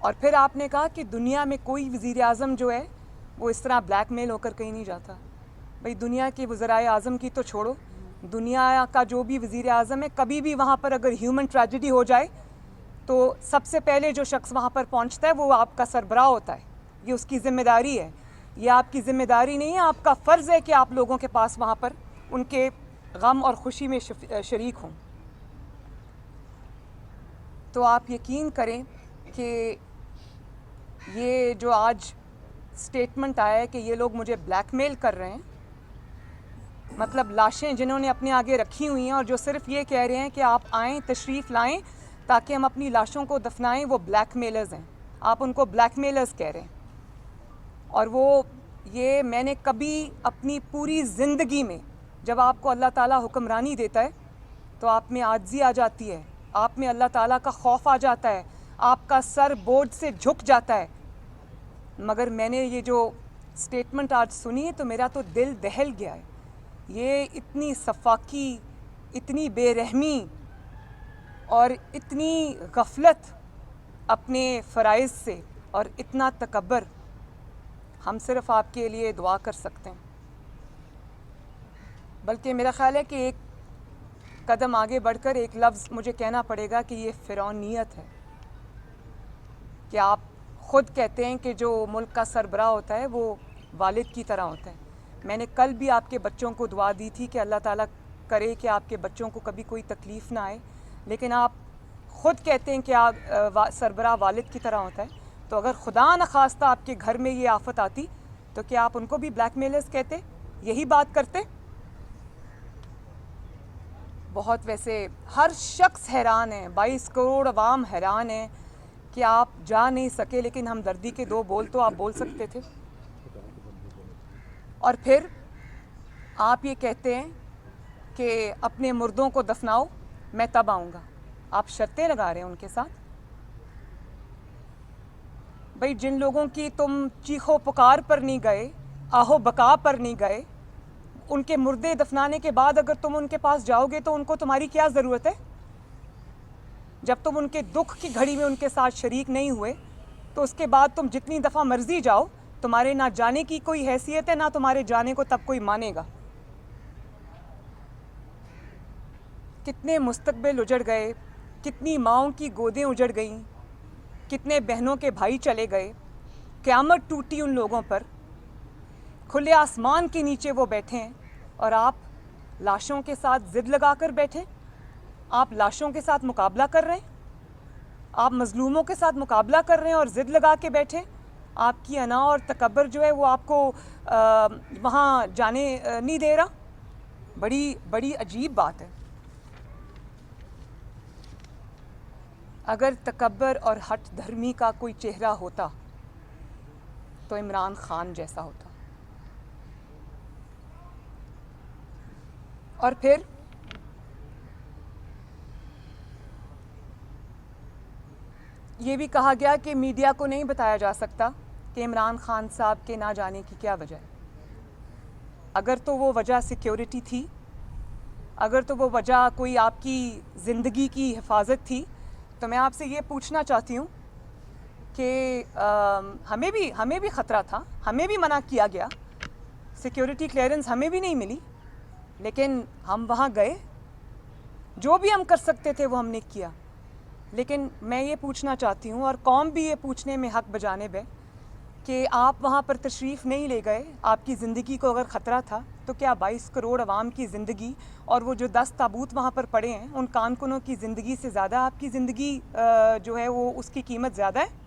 اور پھر آپ نے کہا کہ دنیا میں کوئی وزیر اعظم جو ہے وہ اس طرح بلیک میل ہو کر کہیں نہیں جاتا. بھئی دنیا کے وزرائے اعظم کی تو چھوڑو, دنیا کا جو بھی وزیر اعظم ہے, کبھی بھی وہاں پر اگر ہیومن ٹریجڈی ہو جائے تو سب سے پہلے جو شخص وہاں پر پہنچتا ہے وہ آپ کا سربراہ ہوتا ہے. یہ اس کی ذمہ داری ہے. یہ آپ کی ذمہ داری نہیں ہے, آپ کا فرض ہے کہ آپ لوگوں کے پاس وہاں پر ان کے غم اور خوشی میں شریک ہوں. تو آپ یقین کریں کہ یہ جو آج سٹیٹمنٹ آیا ہے کہ یہ لوگ مجھے بلیک میل کر رہے ہیں, مطلب لاشیں جنہوں نے اپنے آگے رکھی ہوئی ہیں اور جو صرف یہ کہہ رہے ہیں کہ آپ آئیں, تشریف لائیں تاکہ ہم اپنی لاشوں کو دفنائیں, وہ بلیک میلرز ہیں. آپ ان کو بلیک میلرز کہہ رہے ہیں. اور وہ یہ میں نے کبھی اپنی پوری زندگی میں, جب آپ کو اللہ تعالیٰ حکمرانی دیتا ہے تو آپ میں عاجزی آ جاتی ہے, آپ میں اللہ تعالیٰ کا خوف آ جاتا ہے, آپ کا سر بوجھ سے جھک جاتا ہے. مگر میں نے یہ جو سٹیٹمنٹ آج سنی ہے تو میرا تو دل دہل گیا ہے. یہ اتنی سفاکی, اتنی بے رحمی اور اتنی غفلت اپنے فرائض سے اور اتنا تکبر, ہم صرف آپ کے لیے دعا کر سکتے ہیں. بلکہ میرا خیال ہے کہ ایک قدم آگے بڑھ کر ایک لفظ مجھے کہنا پڑے گا کہ یہ فرعونیت ہے, کہ آپ خود کہتے ہیں کہ جو ملک کا سربراہ ہوتا ہے وہ والد کی طرح ہوتا ہے. میں نے کل بھی آپ کے بچوں کو دعا دی تھی کہ اللہ تعالیٰ کرے کہ آپ کے بچوں کو کبھی کوئی تکلیف نہ آئے, لیکن آپ خود کہتے ہیں کہ سربراہ والد کی طرح ہوتا ہے. تو اگر خدا نخواستہ آپ کے گھر میں یہ آفت آتی تو کیا آپ ان کو بھی بلیک میلرز کہتے, یہی بات کرتے؟ بہت ویسے ہر شخص حیران ہے, 22 کروڑ عوام حیران ہیں کہ آپ جا نہیں سکے, لیکن ہمدردی کے 2 بول تو آپ بول سکتے تھے. اور پھر آپ یہ کہتے ہیں کہ اپنے مردوں کو دفناؤ, میں تب آؤں گا. آپ شرطیں لگا رہے ہیں ان کے ساتھ. بھئی جن لوگوں کی تم چیخو پکار پر نہیں گئے, آہو بکا پر نہیں گئے, ان کے مردے دفنانے کے بعد اگر تم ان کے پاس جاؤ گے تو ان کو تمہاری کیا ضرورت ہے؟ جب تم ان کے دکھ کی گھڑی میں ان کے ساتھ شریک نہیں ہوئے تو اس کے بعد تم جتنی دفعہ مرضی جاؤ, تمہارے نہ جانے کی کوئی حیثیت ہے, نہ تمہارے جانے کو تب کوئی مانے گا. کتنے مستقبل اجڑ گئے, کتنی ماؤں کی گودیں اجڑ گئیں, کتنے بہنوں کے بھائی چلے گئے, قیامت ٹوٹی ان لوگوں پر. کھلے آسمان کے نیچے وہ بیٹھے ہیں اور آپ لاشوں کے ساتھ ضد لگا کر بیٹھے, آپ لاشوں کے ساتھ مقابلہ کر رہے ہیں, آپ مظلوموں کے ساتھ مقابلہ کر رہے ہیں اور ضد لگا کے بیٹھے. آپ کی انا اور تکبر جو ہے وہ آپ کو وہاں جانے نہیں دے رہا. بڑی عجیب بات ہے. اگر تکبر اور ہٹ دھرمی کا کوئی چہرہ ہوتا تو عمران خان جیسا ہوتا. اور پھر یہ بھی کہا گیا کہ میڈیا کو نہیں بتایا جا سکتا کہ عمران خان صاحب کے نہ جانے کی کیا وجہ ہے. اگر تو وہ وجہ سیکیورٹی تھی, اگر تو وہ وجہ کوئی آپ کی زندگی کی حفاظت تھی, تو میں آپ سے یہ پوچھنا چاہتی ہوں کہ ہمیں بھی خطرہ تھا, ہمیں بھی منع کیا گیا, سیکیورٹی کلیئرنس ہمیں بھی نہیں ملی, لیکن ہم وہاں گئے, جو بھی ہم کر سکتے تھے وہ ہم نے کیا. لیکن میں یہ پوچھنا چاہتی ہوں, اور قوم بھی یہ پوچھنے میں حق بجانب ہے, کہ آپ وہاں پر تشریف نہیں لے گئے. آپ کی زندگی کو اگر خطرہ تھا تو کیا 22 کروڑ عوام کی زندگی اور وہ جو 10 تابوت وہاں پر پڑے ہیں ان کانکنوں کی زندگی سے زیادہ آپ کی زندگی جو ہے وہ اس کی قیمت زیادہ ہے؟